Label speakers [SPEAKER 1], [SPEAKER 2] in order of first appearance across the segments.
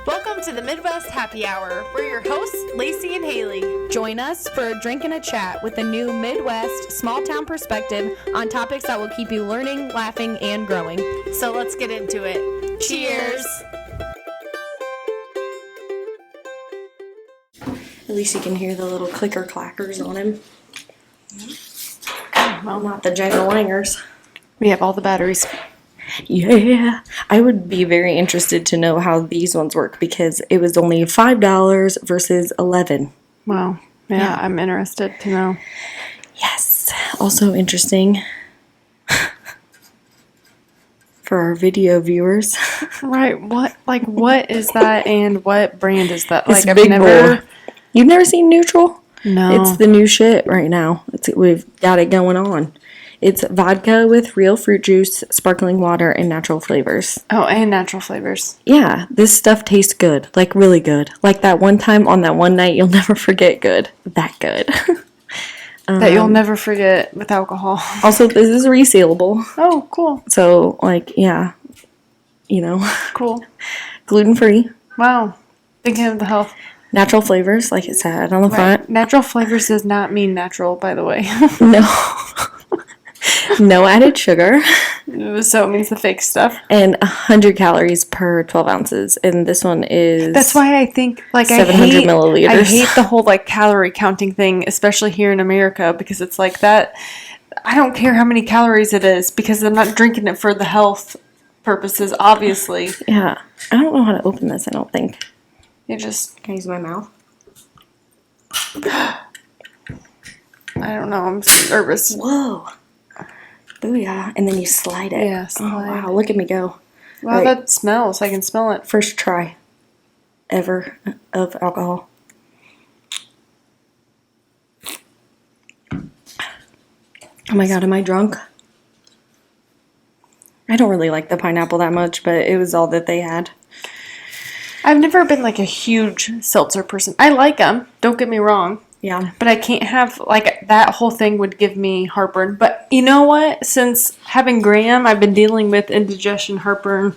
[SPEAKER 1] Welcome to the Midwest Happy Hour. We're your hosts, Lacey and Hayley.
[SPEAKER 2] Join us for a drink and a chat with a new Midwest small town perspective on topics that will keep you learning, laughing, and growing.
[SPEAKER 1] So let's get into it. Cheers!
[SPEAKER 3] At least you can hear the little clicker clackers on him.
[SPEAKER 1] Well,
[SPEAKER 3] Not the jangle wangers.
[SPEAKER 1] we have all the batteries.
[SPEAKER 3] Yeah, I would be very interested to know how these ones work because it was only $5 versus $11.
[SPEAKER 1] Wow. Yeah, I'm interested to know.
[SPEAKER 3] Yes. Also interesting for our video viewers.
[SPEAKER 1] Right. What is that and what brand is that?
[SPEAKER 3] It's
[SPEAKER 1] I've
[SPEAKER 3] Big
[SPEAKER 1] never...
[SPEAKER 3] Boy. You've never seen Neutral?
[SPEAKER 1] No.
[SPEAKER 3] It's the new shit right now. We've got it going on. It's vodka with real fruit juice, sparkling water, and natural flavors.
[SPEAKER 1] Oh, and natural flavors.
[SPEAKER 3] Yeah, this stuff tastes good. Like, really good. Like that one time on that one night you'll never forget good. That good.
[SPEAKER 1] That you'll never forget with alcohol.
[SPEAKER 3] Also, this is resealable.
[SPEAKER 1] Oh, cool.
[SPEAKER 3] So, like, yeah. You know.
[SPEAKER 1] Cool.
[SPEAKER 3] Gluten-free.
[SPEAKER 1] Wow. Thinking of the health.
[SPEAKER 3] Natural flavors, like it said on the front.
[SPEAKER 1] Natural flavors does not mean natural, by the way.
[SPEAKER 3] No. No added sugar.
[SPEAKER 1] So it means the fake stuff.
[SPEAKER 3] And 100 calories per 12 ounces. And this one is...
[SPEAKER 1] That's why I think, like,
[SPEAKER 3] 700 milliliters.
[SPEAKER 1] I hate the whole, like, calorie counting thing, especially here in America, because it's like that. I don't care how many calories it is, because I'm not drinking it for the health purposes, obviously.
[SPEAKER 3] Yeah. I don't know how to open this, I don't think.
[SPEAKER 1] You just...
[SPEAKER 3] Can I use my mouth?
[SPEAKER 1] I don't know. I'm so nervous.
[SPEAKER 3] Whoa. Booyah. And then you slide it.
[SPEAKER 1] Yeah, slide.
[SPEAKER 3] Oh, wow. Look at me go.
[SPEAKER 1] Wow,
[SPEAKER 3] Right.
[SPEAKER 1] that smells. I can smell it.
[SPEAKER 3] First try ever of alcohol. Oh my god, am I drunk? I don't really like the pineapple that much, but it was all that they had.
[SPEAKER 1] I've never been, like, a huge seltzer person. I like them. Don't get me wrong.
[SPEAKER 3] Yeah.
[SPEAKER 1] But I can't have, like, that whole thing would give me heartburn. But you know what? Since having Graham, I've been dealing with indigestion, heartburn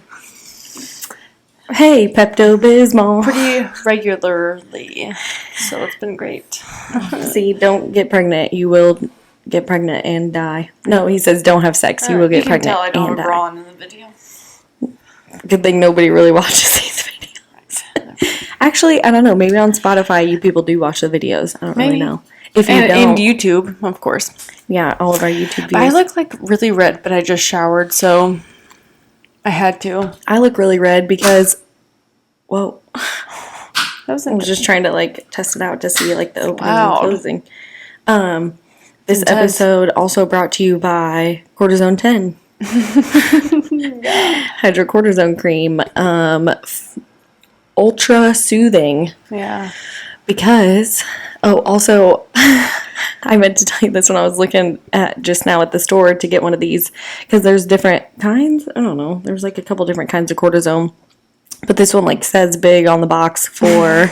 [SPEAKER 3] Hey, Pepto-Bismol.
[SPEAKER 1] pretty regularly. So it's been great.
[SPEAKER 3] See, don't get pregnant. You will get pregnant and die. No, he says don't have sex. You will get pregnant
[SPEAKER 1] You can tell I don't
[SPEAKER 3] and
[SPEAKER 1] have a
[SPEAKER 3] die.
[SPEAKER 1] bra on in the video.
[SPEAKER 3] Good thing nobody really watches these videos. Actually, I don't know. Maybe on Spotify, you people do watch the videos. I don't really
[SPEAKER 1] Maybe.
[SPEAKER 3] know. If you
[SPEAKER 1] And
[SPEAKER 3] don't,
[SPEAKER 1] YouTube, of course.
[SPEAKER 3] yeah, all of our YouTube views.
[SPEAKER 1] But I look, like, really red, but I just showered, so I had to.
[SPEAKER 3] I look really red because, whoa,
[SPEAKER 1] That was
[SPEAKER 3] I was just trying to like test it out to see like the opening
[SPEAKER 1] Wow.
[SPEAKER 3] and closing. This
[SPEAKER 1] Intense.
[SPEAKER 3] episode also brought to you by Cortisone 10. Hydrocortisone cream. Ultra soothing.
[SPEAKER 1] Yeah.
[SPEAKER 3] Because, oh, also, I meant to tell you this when I was looking at just now at the store to get one of these. Because there's different kinds. I don't know. There's like a couple different kinds of cortisone. But this one like says big on the box for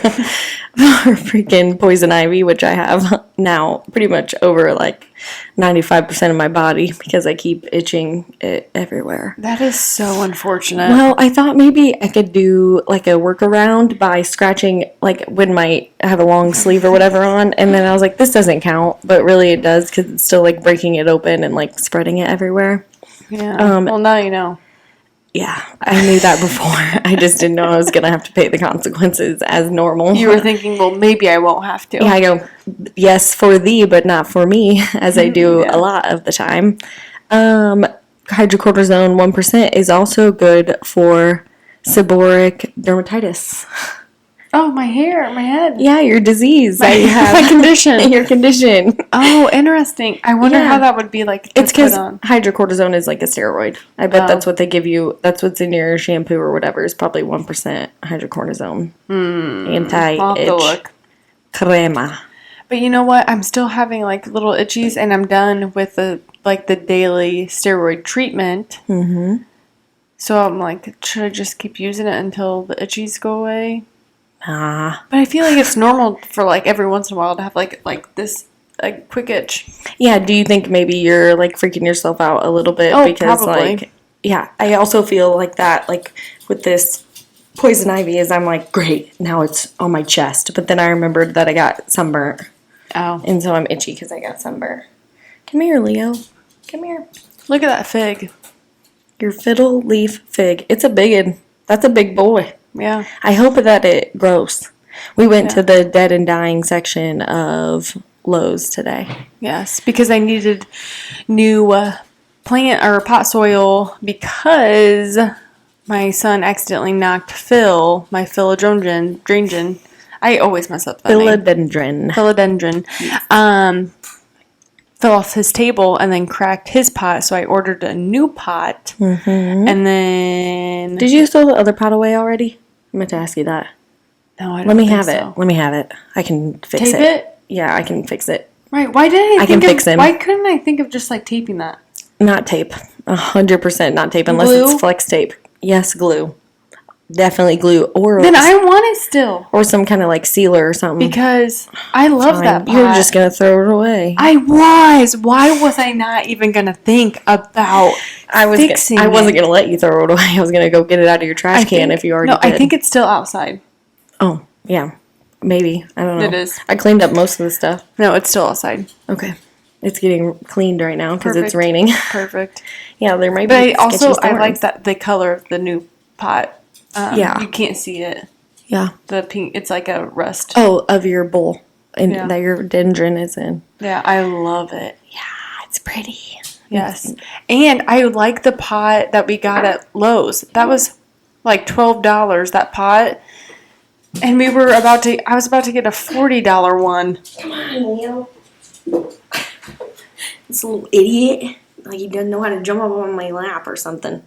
[SPEAKER 3] freaking poison ivy, which I have now pretty much over like 95% of my body because I keep itching it everywhere.
[SPEAKER 1] That is so unfortunate.
[SPEAKER 3] Well, I thought maybe I could do like a workaround by scratching like when I have a long sleeve or whatever on, and then I was like, this doesn't count, but really it does because it's still like breaking it open and like spreading it everywhere.
[SPEAKER 1] Yeah. Well, now you know.
[SPEAKER 3] Yeah, I knew that before. I just didn't know I was going to have to pay the consequences as normal.
[SPEAKER 1] You were thinking, well, maybe I won't have to.
[SPEAKER 3] Yeah, I go, yes, for thee, but not for me, as I do a lot of the time. Hydrocortisone 1% is also good for seborrheic dermatitis.
[SPEAKER 1] Oh, my hair, my head.
[SPEAKER 3] Yeah, your disease. I have
[SPEAKER 1] My condition.
[SPEAKER 3] your condition.
[SPEAKER 1] Oh, interesting. I wonder
[SPEAKER 3] Yeah.
[SPEAKER 1] how that would be like.
[SPEAKER 3] It's because
[SPEAKER 1] put on.
[SPEAKER 3] hydrocortisone is like a steroid. I bet
[SPEAKER 1] Oh.
[SPEAKER 3] that's what they give you. That's what's in your shampoo or whatever is probably 1% hydrocortisone. Anti-itch.
[SPEAKER 1] I'll have to look.
[SPEAKER 3] Crema.
[SPEAKER 1] But you know what? I'm still having like little itchies, and I'm done with the daily steroid treatment.
[SPEAKER 3] Mm-hmm.
[SPEAKER 1] So I'm like, should I just keep using it until the itchies go away?
[SPEAKER 3] Ah.
[SPEAKER 1] But I feel like it's normal for like every once in a while to have like this a quick itch.
[SPEAKER 3] Yeah, do you think maybe you're like freaking yourself out a little bit?
[SPEAKER 1] Oh,
[SPEAKER 3] because
[SPEAKER 1] probably.
[SPEAKER 3] like, yeah, I also feel like that, like with this poison ivy is I'm like, great, now it's on my chest. But then I remembered that I got sunburnt.
[SPEAKER 1] Oh.
[SPEAKER 3] And so I'm itchy because I got sunburnt. Come here, Leo. Come here.
[SPEAKER 1] Look at that fig.
[SPEAKER 3] Your fiddle leaf fig. It's a big one. That's a big boy.
[SPEAKER 1] Yeah.
[SPEAKER 3] I hope that it grows. We went to the dead and dying section of Lowe's today.
[SPEAKER 1] Yes, because I needed new plant or pot soil because my son accidentally knocked my philodendron. I always mess up that name. Philodendron. Fell off his table and then cracked his pot, so I ordered a new pot.
[SPEAKER 3] Mm-hmm.
[SPEAKER 1] And then...
[SPEAKER 3] Did you throw the other pot away already? I meant to ask you that.
[SPEAKER 1] No, I don't
[SPEAKER 3] Let me
[SPEAKER 1] think
[SPEAKER 3] have
[SPEAKER 1] so.
[SPEAKER 3] it. Let me have it. I can fix
[SPEAKER 1] Tape
[SPEAKER 3] it.
[SPEAKER 1] it?
[SPEAKER 3] Yeah, I can fix it.
[SPEAKER 1] Right, why didn't
[SPEAKER 3] I can fix him.
[SPEAKER 1] Why couldn't I think of just, like, taping that?
[SPEAKER 3] Not tape. 100% not tape unless
[SPEAKER 1] Glue?
[SPEAKER 3] it's flex tape. Yes, glue. Definitely glue. Or
[SPEAKER 1] Then I want it still.
[SPEAKER 3] Or some kind of like sealer or something.
[SPEAKER 1] Because I love that pot.
[SPEAKER 3] You're just going to throw it away.
[SPEAKER 1] I was. Why was I not even going to think about fixing it?
[SPEAKER 3] I wasn't going to let you throw it away. I was going to go get it out of your trash can if you already did.
[SPEAKER 1] I think it's still outside.
[SPEAKER 3] Oh, yeah. Maybe. I don't know.
[SPEAKER 1] It is.
[SPEAKER 3] I cleaned up most of the stuff.
[SPEAKER 1] No, it's still outside.
[SPEAKER 3] Okay. It's getting cleaned right now because it's
[SPEAKER 1] Perfect.
[SPEAKER 3] raining.
[SPEAKER 1] Perfect.
[SPEAKER 3] Yeah, there might
[SPEAKER 1] But
[SPEAKER 3] be
[SPEAKER 1] I like that the color of the new pot.
[SPEAKER 3] Yeah.
[SPEAKER 1] You can't see it.
[SPEAKER 3] Yeah.
[SPEAKER 1] The pink, it's like a rust.
[SPEAKER 3] Oh, of your bowl and
[SPEAKER 1] Yeah.
[SPEAKER 3] that your dendron is in.
[SPEAKER 1] Yeah, I love it.
[SPEAKER 3] Yeah, it's pretty.
[SPEAKER 1] Yes. And I like the pot that we got at Lowe's. That was like $12, that pot. And I was about to get a $40 one.
[SPEAKER 3] Come on, Leo. This little idiot. Like he doesn't know how to jump up on my lap or something.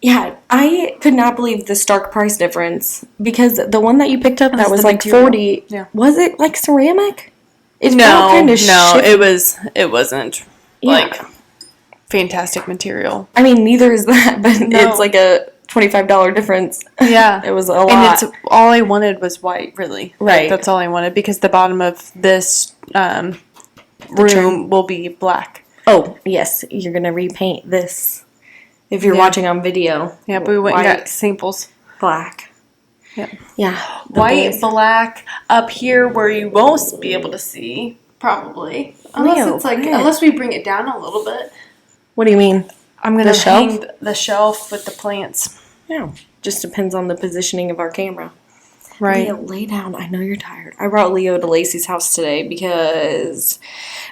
[SPEAKER 3] Yeah, I could not believe the stark price difference because the one that you picked up that was
[SPEAKER 1] the
[SPEAKER 3] like
[SPEAKER 1] material.
[SPEAKER 3] 40.
[SPEAKER 1] Yeah.
[SPEAKER 3] Was it like ceramic? It
[SPEAKER 1] No,
[SPEAKER 3] felt kind of
[SPEAKER 1] it wasn't like fantastic material.
[SPEAKER 3] I mean, neither is that, but
[SPEAKER 1] No.
[SPEAKER 3] it's like a $25 difference.
[SPEAKER 1] Yeah.
[SPEAKER 3] It was a lot.
[SPEAKER 1] And it's all I wanted was white, really.
[SPEAKER 3] Right.
[SPEAKER 1] Like, that's all I wanted because the bottom of this room will be black.
[SPEAKER 3] Oh, yes, you're going to repaint this. If you're watching on video.
[SPEAKER 1] Yeah, but we went and got samples.
[SPEAKER 3] Black.
[SPEAKER 1] Yep.
[SPEAKER 3] Yeah.
[SPEAKER 1] White, black, up here where you won't be able to see, probably. Unless we bring it down a little bit.
[SPEAKER 3] What do you mean?
[SPEAKER 1] I'm going
[SPEAKER 3] The
[SPEAKER 1] to
[SPEAKER 3] shelf?
[SPEAKER 1] hang the shelf with the plants.
[SPEAKER 3] Yeah. Just depends on the positioning of our camera.
[SPEAKER 1] Right.
[SPEAKER 3] Leo, lay down. I know you're tired. I brought Leo to Lacey's house today because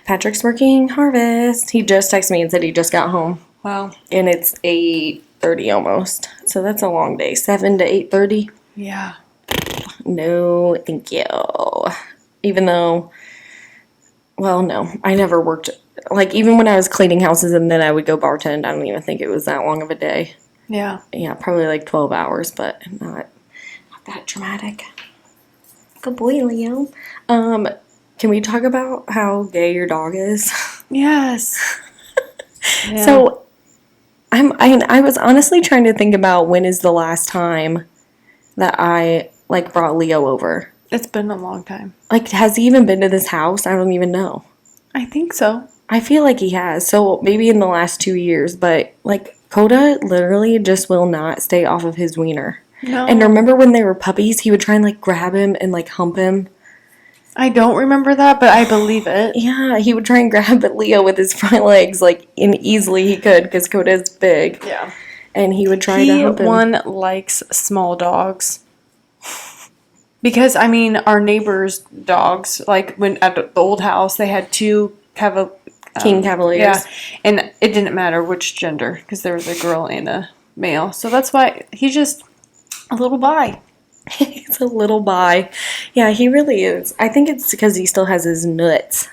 [SPEAKER 3] Patrick's working harvest. He just texted me and said he just got home.
[SPEAKER 1] Wow.
[SPEAKER 3] And it's 8:30 almost. So that's a long day. 7 to 8:30.
[SPEAKER 1] Yeah.
[SPEAKER 3] No, thank you. Even though, well, no. I never worked, like, even when I was cleaning houses and then I would go bartend, I don't even think it was that long of a day.
[SPEAKER 1] Yeah.
[SPEAKER 3] Yeah, probably like 12 hours, but not that dramatic. Good boy, Leo. Can we talk about how gay your dog is?
[SPEAKER 1] Yes. Yeah.
[SPEAKER 3] So, I was honestly trying to think about when is the last time that I, like, brought Leo over.
[SPEAKER 1] It's been a long time.
[SPEAKER 3] Like, has he even been to this house? I don't even know.
[SPEAKER 1] I think so.
[SPEAKER 3] I feel like he has. So, maybe in the last 2 years, but, like, Coda literally just will not stay off of his wiener.
[SPEAKER 1] No.
[SPEAKER 3] And remember when they were puppies, he would try and, like, grab him and, like, hump him?
[SPEAKER 1] I don't remember that, but I believe it.
[SPEAKER 3] Yeah, he would try and grab at Leo with his front legs, like, and easily he could, because Coda's big.
[SPEAKER 1] Yeah.
[SPEAKER 3] And he would try to hump him.
[SPEAKER 1] One likes small dogs. Because, I mean, our neighbors' dogs, like, when at the old house, they had two
[SPEAKER 3] King Cavaliers.
[SPEAKER 1] Yeah, and it didn't matter which gender, because there was a girl and a male. So that's why he's just a little bi.
[SPEAKER 3] He's a little bi. Yeah, he really is. I think it's because he still has his nuts.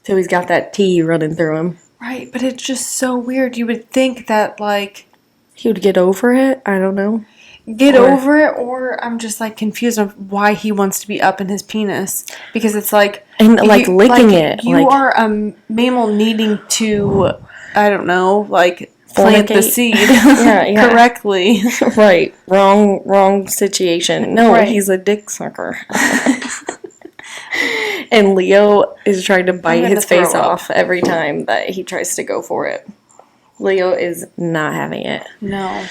[SPEAKER 3] So he's got that tea running through him.
[SPEAKER 1] Right, but it's just so weird. You would think that, like...
[SPEAKER 3] He would get over it? I don't know.
[SPEAKER 1] Over it, or I'm just, like, confused on why he wants to be up in his penis. Because it's like...
[SPEAKER 3] And, like, licking it.
[SPEAKER 1] You are a mammal needing to, I don't know, like... plant the seed
[SPEAKER 3] yeah.
[SPEAKER 1] correctly.
[SPEAKER 3] Right. Wrong situation. No,
[SPEAKER 1] Right.
[SPEAKER 3] he's a dick sucker. And Leo is trying to bite his face off every time that he tries to go for it. Leo is not having it.
[SPEAKER 1] No.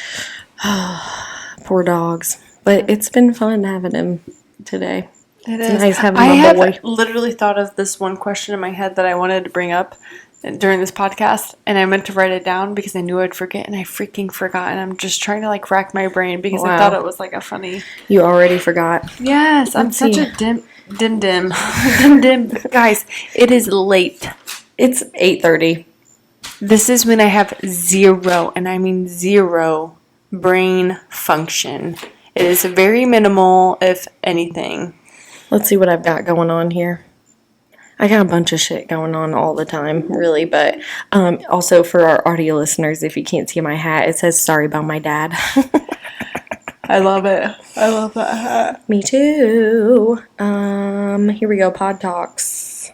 [SPEAKER 3] Poor dogs. But it's been fun having him today.
[SPEAKER 1] It
[SPEAKER 3] It's
[SPEAKER 1] is.
[SPEAKER 3] nice having
[SPEAKER 1] I
[SPEAKER 3] a
[SPEAKER 1] have
[SPEAKER 3] boy.
[SPEAKER 1] literally thought of this one question in my head that I wanted to bring up during this podcast, and I meant to write it down because I knew I'd forget, and I freaking forgot. And I'm just trying to like rack my brain because I
[SPEAKER 3] Wow.
[SPEAKER 1] thought it was like a funny.
[SPEAKER 3] You already forgot.
[SPEAKER 1] Yes, I'm
[SPEAKER 3] Let's
[SPEAKER 1] such
[SPEAKER 3] see.
[SPEAKER 1] a dim. Guys, it is late.
[SPEAKER 3] It's 8:30.
[SPEAKER 1] This is when I have zero, and I mean zero, brain function. It is very minimal, if anything.
[SPEAKER 3] Let's see what I've got going on here. I got a bunch of shit going on all the time, really. But also for our audio listeners, if you can't see my hat, it says "Sorry about my dad."
[SPEAKER 1] I love it. I love that hat.
[SPEAKER 3] Me too. Here we go. Pod Talks.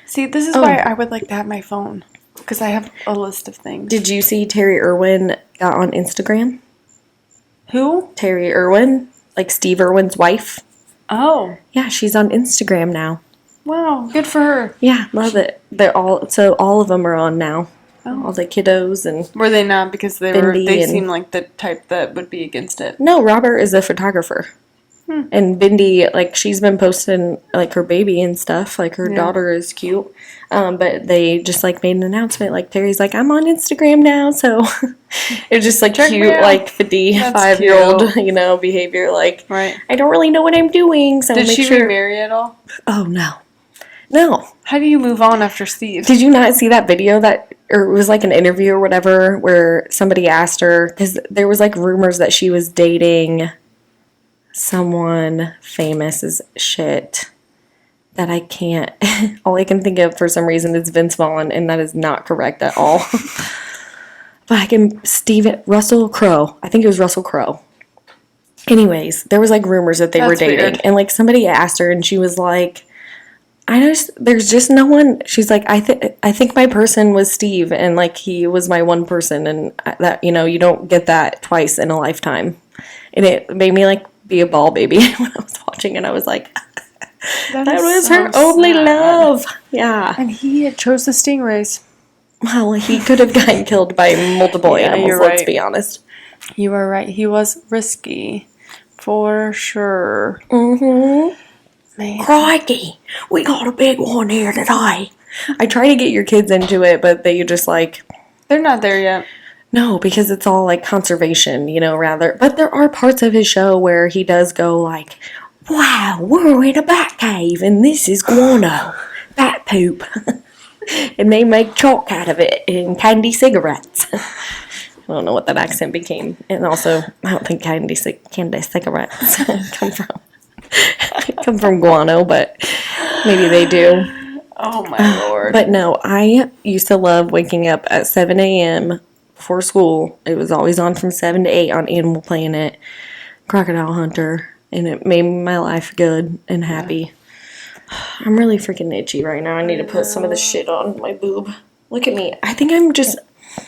[SPEAKER 1] See, this is why I would like to have my phone. Because I have a list of things.
[SPEAKER 3] Did you see Terry Irwin got on Instagram?
[SPEAKER 1] Who?
[SPEAKER 3] Terry Irwin, like Steve Irwin's wife.
[SPEAKER 1] Oh.
[SPEAKER 3] Yeah, she's on Instagram now.
[SPEAKER 1] Wow. Good for her.
[SPEAKER 3] Yeah, love it. All of them are on now.
[SPEAKER 1] Oh.
[SPEAKER 3] All the kiddos and
[SPEAKER 1] Were they not? Because they
[SPEAKER 3] Bindi and-
[SPEAKER 1] seem like the type that would be against it.
[SPEAKER 3] no, Robert is a photographer. And Bindi, like, she's been posting, like, her baby and stuff. Like, her daughter is cute. But they just, like, made an announcement. Like, Terry's like, I'm on Instagram now. So, it's just, like,
[SPEAKER 1] Check me
[SPEAKER 3] cute,
[SPEAKER 1] out.
[SPEAKER 3] like, 55-year-old, you know, behavior. Like,
[SPEAKER 1] Right.
[SPEAKER 3] I don't really know what I'm doing. So,
[SPEAKER 1] Did
[SPEAKER 3] make
[SPEAKER 1] she
[SPEAKER 3] sure.
[SPEAKER 1] remarry at all?
[SPEAKER 3] Oh, no. No.
[SPEAKER 1] How do you move on after Steve?
[SPEAKER 3] Did you not see that video or it was, like, an interview or whatever where somebody asked her, because there was, like, rumors that she was dating someone famous as shit that I can't. All I can think of for some reason is Vince Vaughn, and that is not correct at all. But I can Russell Crowe. I think it was Russell Crowe. Anyways, there was like rumors that they were
[SPEAKER 1] That's
[SPEAKER 3] dating,
[SPEAKER 1] weird.
[SPEAKER 3] and like somebody asked her, and she was like, there's just no one. She's like, I think my person was Steve, and like he was my one person, and that, you know, you don't get that twice in a lifetime. And it made me like be a ball baby when I was watching it. I was like, that was her only love. Yeah.
[SPEAKER 1] And he had chose the stingrays.
[SPEAKER 3] Well, he could have gotten killed by multiple
[SPEAKER 1] Yeah,
[SPEAKER 3] animals,
[SPEAKER 1] you're
[SPEAKER 3] let's
[SPEAKER 1] right.
[SPEAKER 3] be honest.
[SPEAKER 1] You are right. He was risky. For sure.
[SPEAKER 3] Mm-hmm.
[SPEAKER 1] Man.
[SPEAKER 3] Crikey, we got a big one here today. I try to get your kids into it, but they just like,
[SPEAKER 1] They're not there yet.
[SPEAKER 3] no, because it's all like conservation, you know, rather. But there are parts of his show where he does go like, wow, we're in a bat cave and this is guano, bat poop. And they make chalk out of it and candy cigarettes. I don't know what that accent became. And also, I don't think candy cigarettes come from guano, but maybe they do.
[SPEAKER 1] Oh my lord.
[SPEAKER 3] But no, I used to love waking up at 7 a.m. before school. It was always on from 7 to 8 on Animal Planet, Crocodile Hunter, and it made my life good and happy. I'm really freaking itchy right now. I need to put some of this shit on my boob. Look at me. I think I'm just...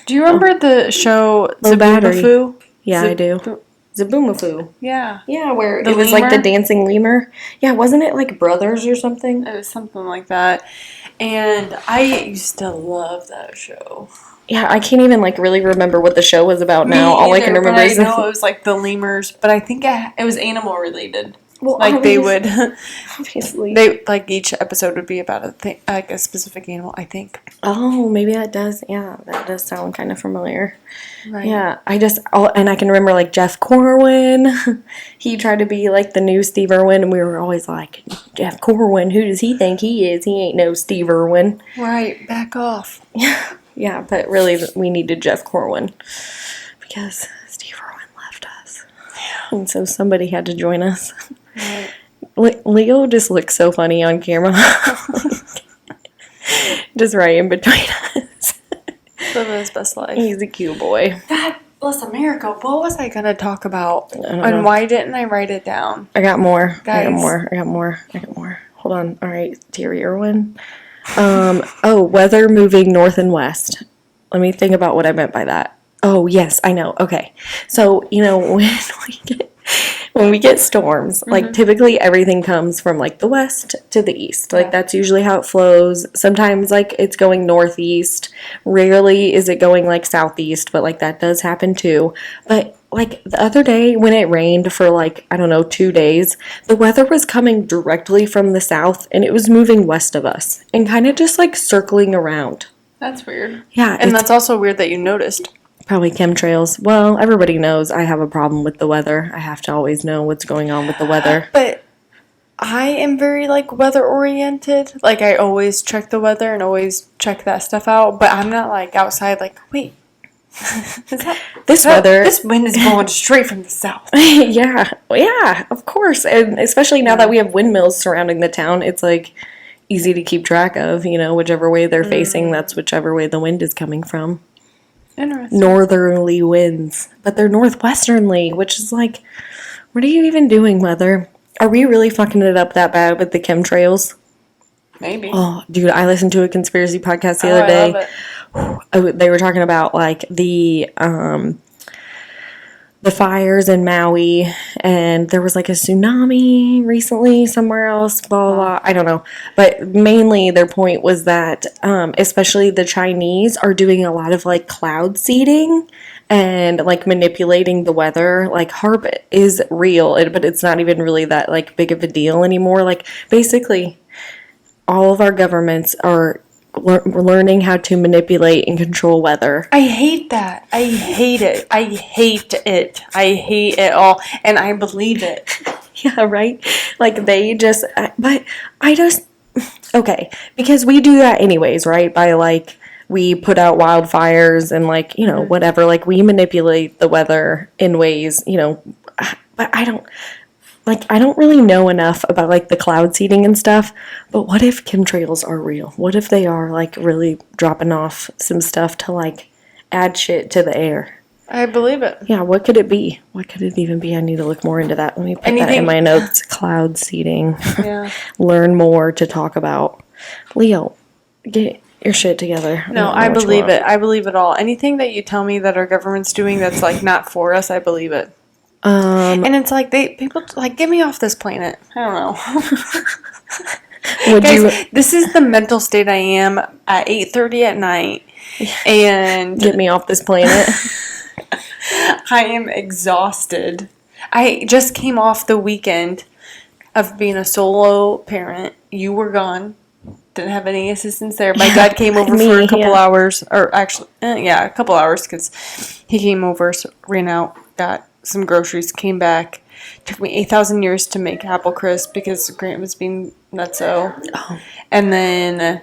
[SPEAKER 1] Do you remember the show
[SPEAKER 3] Low battery.
[SPEAKER 1] Zaboomafoo?
[SPEAKER 3] Yeah, I do. Zaboomafoo.
[SPEAKER 1] Yeah.
[SPEAKER 3] Yeah, where
[SPEAKER 1] The
[SPEAKER 3] it was like the
[SPEAKER 1] lemur?
[SPEAKER 3] dancing lemur. Yeah, wasn't it like Brothers or something?
[SPEAKER 1] It was something like that. And I used to love that show.
[SPEAKER 3] Yeah, I can't even like really remember what the show was about now. All I can remember
[SPEAKER 1] but
[SPEAKER 3] is
[SPEAKER 1] I know it was like the lemurs, but I think it was animal related.
[SPEAKER 3] well,
[SPEAKER 1] Like they would,
[SPEAKER 3] obviously.
[SPEAKER 1] they like each episode would be about a thing, like a specific animal. I think.
[SPEAKER 3] Oh, maybe that does. Yeah, that does sound kind of familiar.
[SPEAKER 1] Right.
[SPEAKER 3] Yeah, and I can remember like Jeff Corwin. He tried to be like the new Steve Irwin, and we were always like, Jeff Corwin, who does he think he is? He ain't no Steve Irwin.
[SPEAKER 1] Right. Back off.
[SPEAKER 3] Yeah, but really, we needed Jeff Corwin because Steve Irwin left us. Yeah. And so somebody had to join us.
[SPEAKER 1] Right.
[SPEAKER 3] Leo just looks so funny on camera. Just right in between us.
[SPEAKER 1] Living his best life.
[SPEAKER 3] He's a cute boy.
[SPEAKER 1] God bless America. What was I gonna talk about?
[SPEAKER 3] don't know.
[SPEAKER 1] And why didn't I write it down?
[SPEAKER 3] I got more.
[SPEAKER 1] Guys.
[SPEAKER 3] I got more. Hold on. All right, Terry Irwin. Weather moving north and west. Let me think about what I meant by that. Oh, yes, I know. Okay. So, you know, when we get storms, like typically everything comes from like the west to the east. Like that's usually how it flows. Sometimes like it's going northeast. Rarely is it going like southeast, but like that does happen too. But like the other day when it rained for like, I don't know, 2 days, the weather was coming directly from the south and it was moving west of us and kind of just like circling around.
[SPEAKER 1] That's weird.
[SPEAKER 3] Yeah.
[SPEAKER 1] And that's also weird that you noticed.
[SPEAKER 3] Probably chemtrails. Well, everybody knows I have a problem with the weather. I have to always know what's going on with the weather.
[SPEAKER 1] But I am very, like, weather-oriented. Like, I always check the weather and always check that stuff out. But I'm not, like, outside, like, wait. This wind is blowing straight from the south.
[SPEAKER 3] Yeah, of course. And especially now that we have windmills surrounding the town, it's, like, easy to keep track of. You know, whichever way they're facing, that's whichever way the wind is coming from.
[SPEAKER 1] Interesting.
[SPEAKER 3] Northerly winds. But they're northwesternly, which is, like, what are you even doing, weather? Are we really fucking it up that bad with the chemtrails?
[SPEAKER 1] Maybe.
[SPEAKER 3] Oh, dude, I listened to a conspiracy podcast the other day. They were talking about like the fires in Maui, and there was like a tsunami recently somewhere else. Blah blah blah. I don't know, but mainly their point was that especially the Chinese are doing a lot of like cloud seeding and like manipulating the weather. Like HARP is real, but it's not even really that like big of a deal anymore. Like basically all of our governments are learning how to manipulate and control weather.
[SPEAKER 1] I hate that. I hate it. I hate it. I hate it all. And I believe it.
[SPEAKER 3] Yeah, right? Like they just, but I just, okay, because we do that anyways, right? By like, we put out wildfires and like, you know, whatever, like we manipulate the weather in ways, you know, but I don't really know enough about like the cloud seeding and stuff, but what if chemtrails are real? What if they are like really dropping off some stuff to like add shit to the air?
[SPEAKER 1] I believe it.
[SPEAKER 3] Yeah, what could it be? What could it even be? I need to look more into that. Let me put that in my notes. Cloud seeding.
[SPEAKER 1] Yeah.
[SPEAKER 3] Learn more to talk about. Leo, get your shit together.
[SPEAKER 1] No, I believe it. I believe it all. Anything that you tell me that our government's doing that's like not for us, I believe it. And it's like people like get me off this planet. I don't know. Guys, this is the mental state I am at 8:30 at night, and
[SPEAKER 3] get me off this planet.
[SPEAKER 1] I am exhausted. I just came off the weekend of being a solo parent. You were gone. Didn't have any assistance there. My dad came over for a couple hours, or actually, a couple hours because he came over, so ran out, got some groceries, came back. Took me 8,000 years to make apple crisp because Grant was being nutso. Oh. And then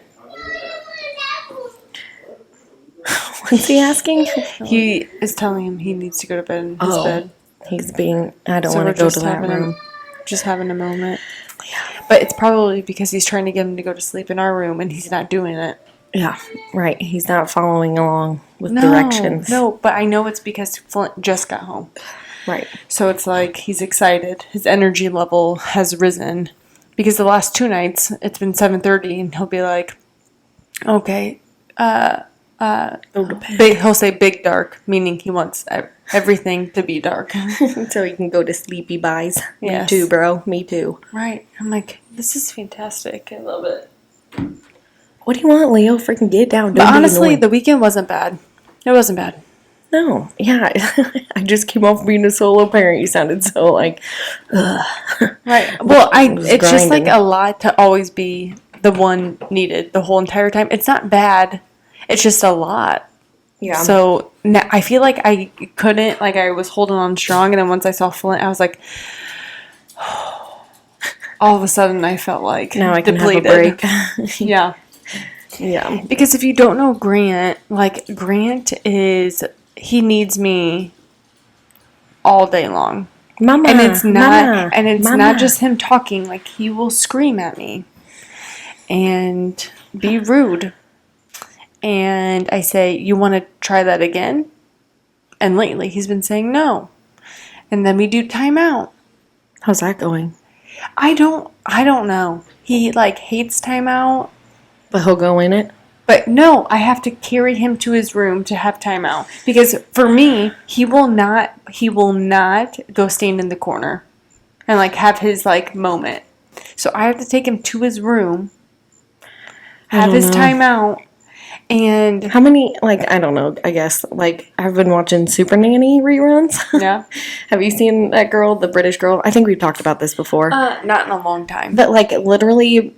[SPEAKER 3] what's he asking?
[SPEAKER 1] He is telling him he needs to go to bed in his bed.
[SPEAKER 3] He's being, I don't want to go to that room.
[SPEAKER 1] Just having a moment. Yeah. But it's probably because he's trying to get him to go to sleep in our room and he's not doing it.
[SPEAKER 3] Yeah, right. He's not following along with directions.
[SPEAKER 1] No, but I know it's because Flint just got home.
[SPEAKER 3] Right.
[SPEAKER 1] So it's like he's excited. His energy level has risen. Because the last 2 nights, it's been 7:30 and he'll be like, okay, he'll say big dark, meaning he wants everything to be dark.
[SPEAKER 3] So he can go to sleepy buys.
[SPEAKER 1] Yes.
[SPEAKER 3] Me too, bro. Me too.
[SPEAKER 1] Right. I'm like, this is fantastic. I love it.
[SPEAKER 3] What do you want, Leo? Freaking get down.
[SPEAKER 1] But honestly, the weekend wasn't bad. It wasn't bad.
[SPEAKER 3] No. Yeah. I just came off being a solo parent. You sounded so like, ugh.
[SPEAKER 1] Right. Well, it's just like a lot to always be the one needed the whole entire time. It's not bad. It's just a lot.
[SPEAKER 3] Yeah.
[SPEAKER 1] So now I feel like I couldn't, like I was holding on strong. And then once I saw Flint, I was like, all of a sudden I felt like
[SPEAKER 3] now I can
[SPEAKER 1] depleted.
[SPEAKER 3] have a break.
[SPEAKER 1] Yeah.
[SPEAKER 3] Yeah.
[SPEAKER 1] Because if you don't know Grant, like Grant he needs me all day long.
[SPEAKER 3] Mama.
[SPEAKER 1] And it's not just him talking, like he will scream at me and be rude. And I say, you want to try that again? And lately he's been saying no. And then we do timeout.
[SPEAKER 3] How's that going?
[SPEAKER 1] I don't know. He like hates timeout.
[SPEAKER 3] But he'll go in it?
[SPEAKER 1] But no, I have to carry him to his room to have timeout. Because for me, he will not go stand in the corner and like have his like moment. So I have to take him to his room, have his timeout, And
[SPEAKER 3] How many, like, I don't know, I guess, like, I've been watching Super Nanny reruns.
[SPEAKER 1] yeah,
[SPEAKER 3] Have you seen that girl, the British girl? I think we've talked about this before.
[SPEAKER 1] not in a long time.
[SPEAKER 3] But, like, literally,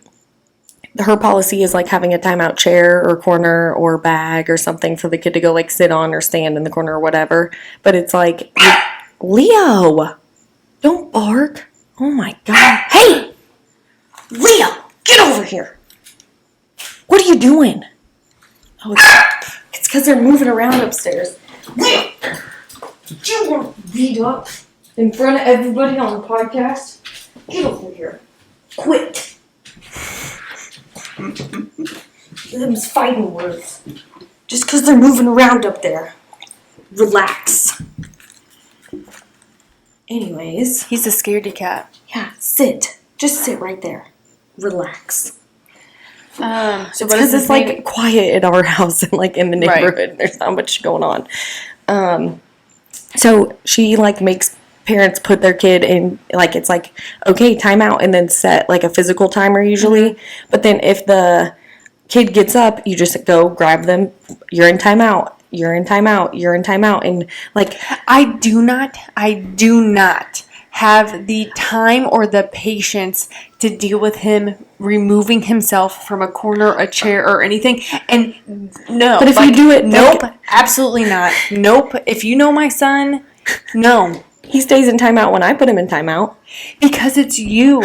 [SPEAKER 3] her policy is, like, having a timeout chair or corner or bag or something for the kid to go, like, sit on or stand in the corner or whatever. But it's like, Leo, don't bark. Oh, my God. Hey! Leo, get over here. What are you doing? Oh, it's because they're moving around upstairs. Leo, did you want to beat up in front of everybody on the podcast? Get over here. Quit. Them's fighting words. Just because they're moving around up there. Relax. Anyways.
[SPEAKER 1] He's a scaredy cat.
[SPEAKER 3] Yeah, sit. Just sit right there. Relax.
[SPEAKER 1] So
[SPEAKER 3] It's
[SPEAKER 1] what
[SPEAKER 3] because
[SPEAKER 1] is
[SPEAKER 3] it's
[SPEAKER 1] his
[SPEAKER 3] like
[SPEAKER 1] name?
[SPEAKER 3] quiet in our house and like in the neighborhood.
[SPEAKER 1] Right.
[SPEAKER 3] There's not much going on. So she like makes parents put their kid in, like, it's like, okay, time out, and then set like a physical timer usually.
[SPEAKER 1] Mm-hmm.
[SPEAKER 3] But then if the kid gets up, you just go grab them. You're in timeout. You're in timeout. You're in timeout. And like,
[SPEAKER 1] I do not have the time or the patience to deal with him removing himself from a corner, a chair, or anything. And no.
[SPEAKER 3] But if you do it,
[SPEAKER 1] nope,
[SPEAKER 3] like,
[SPEAKER 1] absolutely not. Nope. If you know my son, no.
[SPEAKER 3] he stays in timeout when I put him in timeout.
[SPEAKER 1] Because it's you.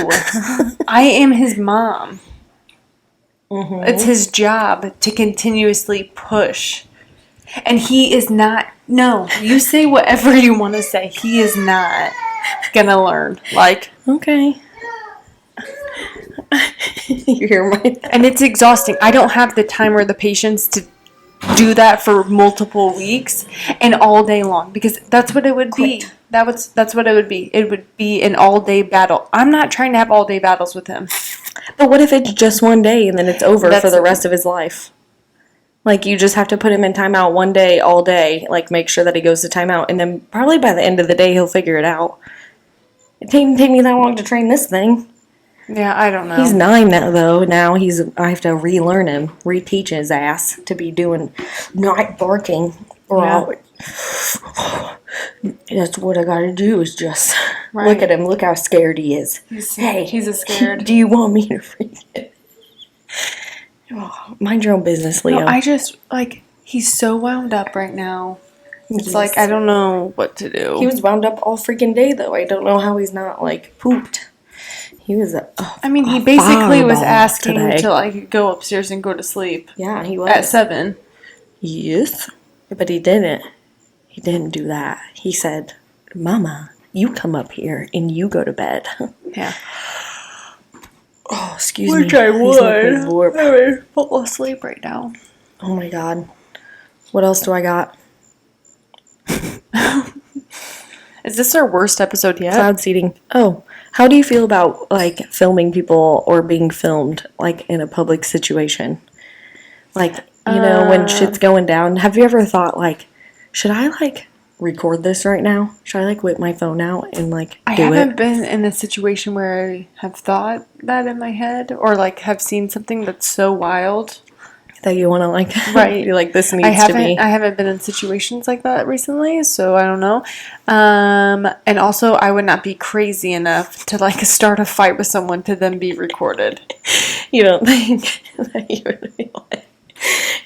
[SPEAKER 1] I am his mom.
[SPEAKER 3] Mm-hmm.
[SPEAKER 1] It's his job to continuously push. And he is not. No, you say whatever you want to say. He is not gonna learn. Like,
[SPEAKER 3] Okay. You hear my...
[SPEAKER 1] and it's exhausting. I don't have the time or the patience to do that for multiple weeks and all day long, because that's what it would be. That's what it would be. It would be an all-day battle. I'm not trying to have all-day battles with him.
[SPEAKER 3] But what if it's just one day and then it's over for
[SPEAKER 1] That's-
[SPEAKER 3] the rest of his life? Like, you just have to put him in timeout one day, all day. Like, make sure that he goes to timeout. And then probably by the end of the day, he'll figure it out. It didn't take me that long to train this thing.
[SPEAKER 1] Yeah, I don't know.
[SPEAKER 3] He's 9 now, though. Now I have to relearn him, reteach his ass to be doing, not barking. Or
[SPEAKER 1] Yeah.
[SPEAKER 3] that's what I gotta do is just
[SPEAKER 1] Right.
[SPEAKER 3] look at him. Look how scared he is.
[SPEAKER 1] He's a scared.
[SPEAKER 3] Do you want me to freak it? Oh, mind your own business, Leo.
[SPEAKER 1] No, I just, like, he's so wound up right now. It's
[SPEAKER 3] Yes.
[SPEAKER 1] like, I don't know what to do.
[SPEAKER 3] He was wound up all freaking day, though. I don't know how he's not, like, pooped. He was
[SPEAKER 1] I mean, he
[SPEAKER 3] a
[SPEAKER 1] basically was
[SPEAKER 3] fireball
[SPEAKER 1] asking
[SPEAKER 3] today.
[SPEAKER 1] to, like, go upstairs and go to sleep
[SPEAKER 3] Yeah, he was.
[SPEAKER 1] at 7.
[SPEAKER 3] Yes. But he didn't. He didn't do that. He said, Mama, you come up here and you go to bed.
[SPEAKER 1] Yeah.
[SPEAKER 3] Oh, excuse me.
[SPEAKER 1] Which I
[SPEAKER 3] He's like
[SPEAKER 1] would.
[SPEAKER 3] my lord.
[SPEAKER 1] I would fall asleep right now.
[SPEAKER 3] Oh my god. What else do I got?
[SPEAKER 1] Is this our worst episode yet?
[SPEAKER 3] Cloud seeding. Oh, how do you feel about, like, filming people or being filmed, like, in a public situation? Like, you know, when shit's going down. Have you ever thought, like, should I, like, record this right now? Should I, like, whip my phone out and, like,
[SPEAKER 1] I
[SPEAKER 3] do
[SPEAKER 1] haven't
[SPEAKER 3] it?
[SPEAKER 1] been in a situation where I have thought that in my head, or, like, have seen something that's so wild.
[SPEAKER 3] That you want to, like,
[SPEAKER 1] Right.
[SPEAKER 3] be like, this
[SPEAKER 1] I
[SPEAKER 3] needs to be.
[SPEAKER 1] haven't been in situations like that recently, so I don't know. And also, I would not be crazy enough to, like, start a fight with someone to then be recorded.
[SPEAKER 3] You don't think that you would be like...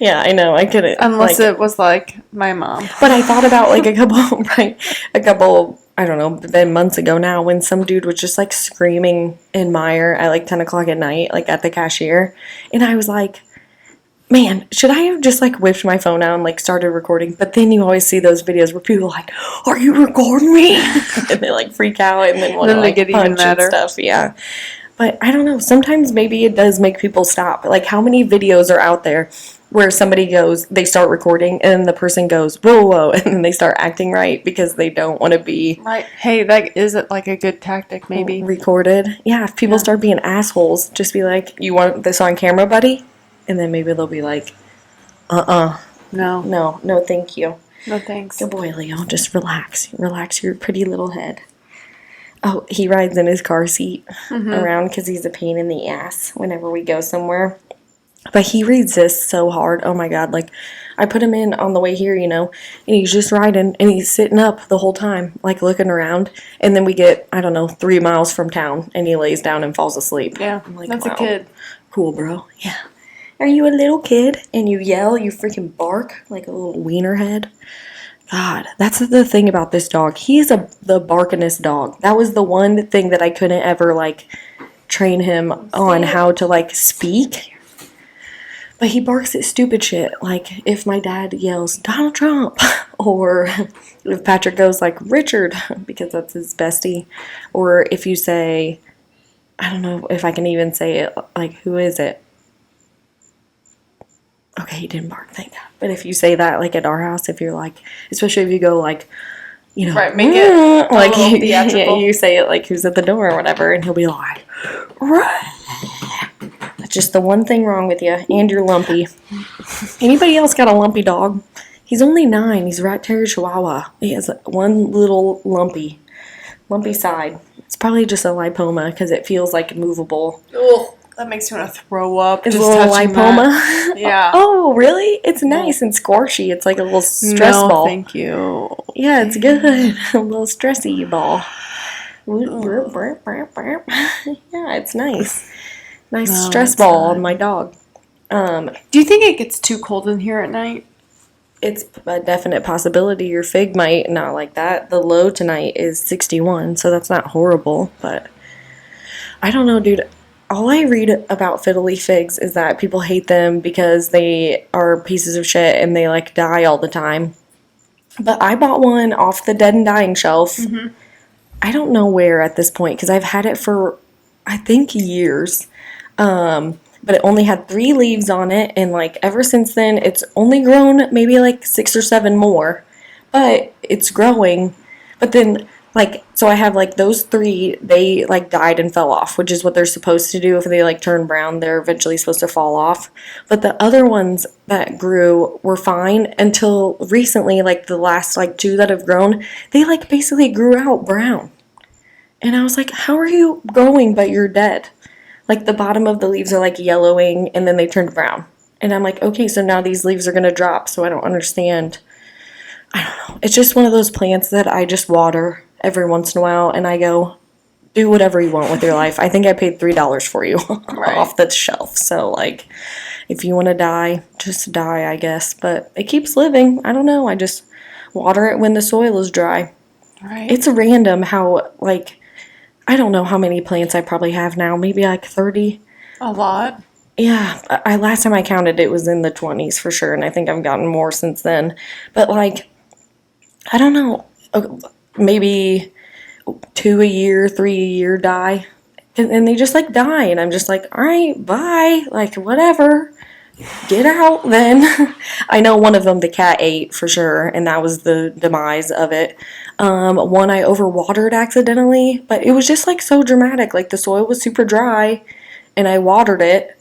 [SPEAKER 3] Yeah, I know, I couldn't.
[SPEAKER 1] Unless
[SPEAKER 3] like,
[SPEAKER 1] it was, like, my mom.
[SPEAKER 3] But I thought about, like, a couple, I don't know, been months ago now, when some dude was just, like, screaming in Meijer at, like, 10 o'clock at night, like, at the cashier. And I was like, man, should I have just, like, whipped my phone out and, like, started recording? But then you always see those videos where people are like, are you recording me? And they, like, freak out and then want to,
[SPEAKER 1] Then they
[SPEAKER 3] like,
[SPEAKER 1] get even
[SPEAKER 3] punch and
[SPEAKER 1] madder.
[SPEAKER 3] stuff. Yeah. But I don't know. Sometimes maybe it does make people stop. Like, how many videos are out there where somebody goes, they start recording, and the person goes, whoa, whoa, and then they start acting right because they don't want to be
[SPEAKER 1] Right. Hey, that is, like, a good tactic, maybe.
[SPEAKER 3] recorded. Yeah, if people start being assholes, just be like, you want this on camera, buddy? And then maybe they'll be like,
[SPEAKER 1] No.
[SPEAKER 3] no, thank you.
[SPEAKER 1] No thanks.
[SPEAKER 3] Good boy, Leo. Just relax. Relax your pretty little head. Oh, he rides in his car seat around because he's a pain in the ass whenever we go somewhere. But he resists so hard. Oh my God. Like, I put him in on the way here, and he's just riding and he's sitting up the whole time, like looking around. And then we get, I don't know, 3 miles from town and he lays down and falls asleep.
[SPEAKER 1] Yeah.
[SPEAKER 3] I'm like,
[SPEAKER 1] That's
[SPEAKER 3] wow,
[SPEAKER 1] a kid.
[SPEAKER 3] cool, bro. Yeah. Are you a little kid? And you yell, you freaking bark like a little wiener head. God, that's the thing about this dog. He's the barkingest dog. That was the one thing that I couldn't ever, like, train him on how to, like, speak. But he barks at stupid shit. Like, if my dad yells, Donald Trump, or if Patrick goes, like, Richard, because that's his bestie, or if you say, I don't know if I can even say it, like, who is it? Okay, he didn't bark, thank God. But if you say that, like, at our house, if you're, like, especially if you go, like,
[SPEAKER 1] Right, make it
[SPEAKER 3] like,
[SPEAKER 1] theatrical.
[SPEAKER 3] you say it, like, who's at the door or whatever, and he'll be like, that's just the one thing wrong with you, and you're lumpy. Anybody else got a lumpy dog? He's only 9. He's a rat terrier chihuahua. He has one little lumpy side. It's probably just a lipoma because it feels like movable.
[SPEAKER 1] Ugh, that makes me want to throw up.
[SPEAKER 3] It's a
[SPEAKER 1] just
[SPEAKER 3] little
[SPEAKER 1] touching
[SPEAKER 3] lipoma.
[SPEAKER 1] that. Yeah.
[SPEAKER 3] Oh, really? It's nice and squashy. It's like a little stress
[SPEAKER 1] no,
[SPEAKER 3] ball.
[SPEAKER 1] thank you.
[SPEAKER 3] Yeah, it's good. A little stressy ball. Yeah, it's nice. Nice
[SPEAKER 1] No,
[SPEAKER 3] stress
[SPEAKER 1] it's
[SPEAKER 3] ball
[SPEAKER 1] not.
[SPEAKER 3] on my dog.
[SPEAKER 1] Do you think it gets too cold in here at night?
[SPEAKER 3] It's a definite possibility your fig might not like that. The low tonight is 61, so that's not horrible, but I don't know, dude. All I read about fiddly figs is that people hate them because they are pieces of shit and they like die all the time. But I bought one off the dead and dying shelf. Mm-hmm. I don't know where at this point because I've had it for, I think, years. But it only had 3 leaves on it, and like ever since then, it's only grown maybe like 6 or 7 more. But it's growing. But then, like, so I have like those 3, they like died and fell off, which is what they're supposed to do. If they like turn brown, they're eventually supposed to fall off. But the other ones that grew were fine until recently, like the last like 2 that have grown, they like basically grew out brown. And I was like, how are you growing but you're dead? Like, the bottom of the leaves are, like, yellowing, and then they turned brown. And I'm like, okay, so now these leaves are going to drop, so I don't understand. I don't know. It's just one of those plants that I just water every once in a while, and I go, do whatever you want with your life. I think I paid $3 for you off the shelf. So, like, if you want to die, just die, I guess. But it keeps living. I don't know. I just water it when the soil is dry.
[SPEAKER 1] Right.
[SPEAKER 3] It's random how, like, I don't know how many plants I probably have now. Maybe like 30.
[SPEAKER 1] A lot.
[SPEAKER 3] Yeah. Last time I counted, it was in the 20s for sure. And I think I've gotten more since then. But like, I don't know. Maybe 2 a year, 3 a year die. And they just like die. And I'm just like, all right, bye. Like, whatever. Get out then. I know one of them the cat ate for sure, and that was the demise of it. One I overwatered accidentally, but it was just like so dramatic. Like the soil was super dry, and I watered it,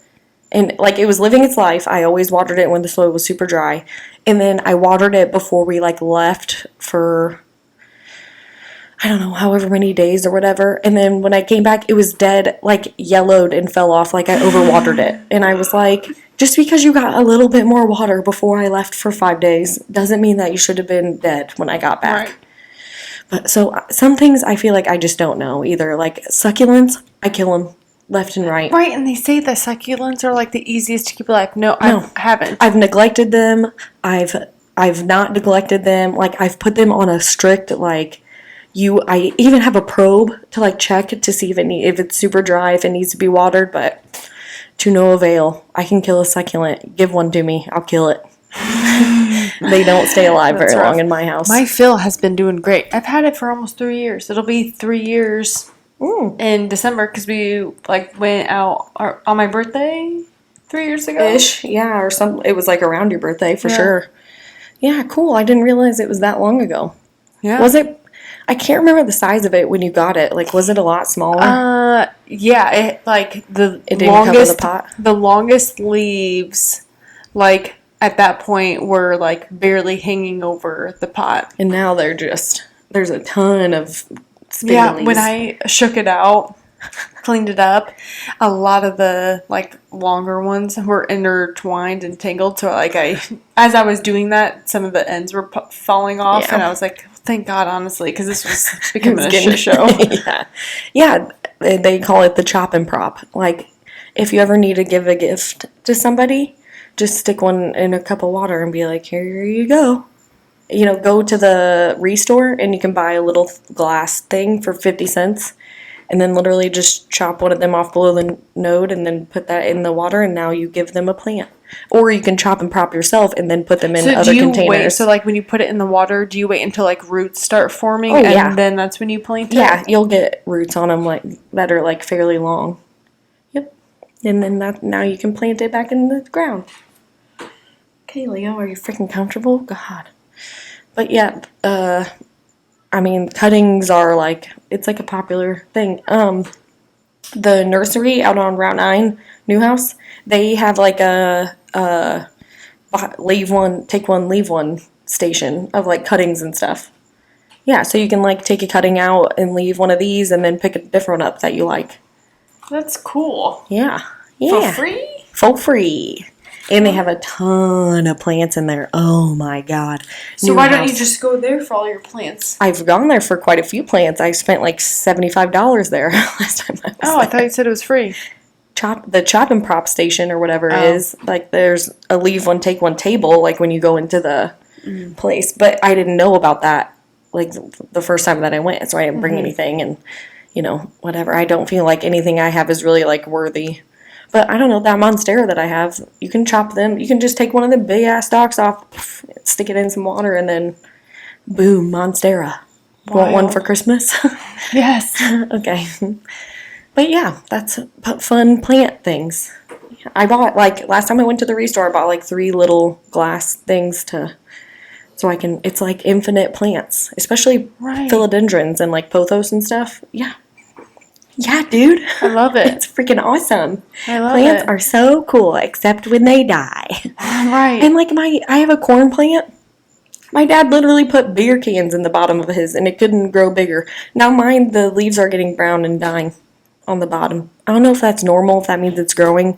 [SPEAKER 3] and like it was living its life. I always watered it when the soil was super dry, and then I watered it before we like left for, I don't know, however many days or whatever. And then when I came back, it was dead, like yellowed and fell off, like I overwatered it. And I was like, just because you got a little bit more water before I left for 5 days doesn't mean that you should have been dead when I got back.
[SPEAKER 1] Right.
[SPEAKER 3] But so some things I feel like I just don't know either. Like succulents, I kill them left and right.
[SPEAKER 1] Right, and they say that succulents are like the easiest to keep alive. No, I haven't.
[SPEAKER 3] I've neglected them. I've not neglected them. Like I've put them on a strict like. I even have a probe to like check to see if it's super dry, if it needs to be watered, but to no avail. I can kill a succulent. Give one to me. I'll kill it. They don't stay alive very long in my house.
[SPEAKER 1] My Phil has been doing great. I've had it for almost 3 years. It'll be 3 years in December because we like went out on my birthday 3 years ago.
[SPEAKER 3] Ish, yeah, or some. It was like around your birthday for sure. Yeah, cool. I didn't realize it was that long ago.
[SPEAKER 1] Yeah.
[SPEAKER 3] Was it? I can't remember the size of it when you got it. Like, was it a lot smaller?
[SPEAKER 1] Yeah. It like
[SPEAKER 3] It didn't cover the pot.
[SPEAKER 1] The longest leaves, like at that point, were like barely hanging over the pot.
[SPEAKER 3] And now there's a ton of spindly
[SPEAKER 1] Yeah.
[SPEAKER 3] leaves.
[SPEAKER 1] When I shook it out, cleaned it up, a lot of the like longer ones were intertwined and tangled. So like as I was doing that, some of the ends were falling off,
[SPEAKER 3] Yeah.
[SPEAKER 1] and I was like, thank God, honestly, because this was
[SPEAKER 3] It
[SPEAKER 1] becoming
[SPEAKER 3] was
[SPEAKER 1] a
[SPEAKER 3] getting-
[SPEAKER 1] shit show.
[SPEAKER 3] Yeah. Yeah. They call it the chop and prop. Like, if you ever need to give a gift to somebody, just stick one in a cup of water and be like, here you go. You know, go to the restore and you can buy a little glass thing for 50 cents. And then literally just chop one of them off below the node and then put that in the water, and now you give them a plant. Or you can chop and prop yourself and then put them in
[SPEAKER 1] So
[SPEAKER 3] other
[SPEAKER 1] do you
[SPEAKER 3] containers.
[SPEAKER 1] wait? So like when you put it in the water, do you wait until like roots start forming,
[SPEAKER 3] Oh, yeah.
[SPEAKER 1] and then that's when you plant it?
[SPEAKER 3] Yeah, you'll get roots on them like that are like fairly long. Yep. And then now you can plant it back in the ground. Okay, Leo, are you freaking comfortable? God. But yeah, I mean, cuttings are like, it's like a popular thing. The nursery out on Route 9, Newhouse, they have like a leave one, take one, leave one station of like cuttings and stuff. Yeah, so you can like take a cutting out and leave one of these and then pick a different one up that you like.
[SPEAKER 1] That's cool.
[SPEAKER 3] Yeah.
[SPEAKER 1] For
[SPEAKER 3] Yeah.
[SPEAKER 1] free?
[SPEAKER 3] For free. And they have a ton of plants in there. Oh my God.
[SPEAKER 1] So why don't you just go there for all your plants?
[SPEAKER 3] I've gone there for quite a few plants. I spent like $75 there last time I was
[SPEAKER 1] Oh, I
[SPEAKER 3] there.
[SPEAKER 1] thought you said it was free.
[SPEAKER 3] The chop and prop station or whatever it is. Like there's a leave one, take one table like when you go into the place. But I didn't know about that like the first time that I went. So I didn't bring anything and, you know, whatever. I don't feel like anything I have is really like worthy. But I don't know, that Monstera that I have, you can chop them. You can just take one of them big ass stalks off, stick it in some water, and then boom, Monstera. Want one
[SPEAKER 1] Wild.
[SPEAKER 3] for Christmas?
[SPEAKER 1] Yes.
[SPEAKER 3] Okay. But yeah, that's fun plant things. I bought, like, last time I went to the restore, I bought like 3 little glass things so I can, it's like infinite plants, especially
[SPEAKER 1] Right.
[SPEAKER 3] philodendrons and like pothos and stuff. Yeah. Yeah, dude.
[SPEAKER 1] I love it.
[SPEAKER 3] It's freaking awesome.
[SPEAKER 1] I love
[SPEAKER 3] Plants
[SPEAKER 1] it.
[SPEAKER 3] are so cool, except when they die.
[SPEAKER 1] Right.
[SPEAKER 3] And like I have a corn plant. My dad literally put beer cans in the bottom of his, and it couldn't grow bigger. Now mine, the leaves are getting brown and dying on the bottom. I don't know if that's normal, if that means it's growing,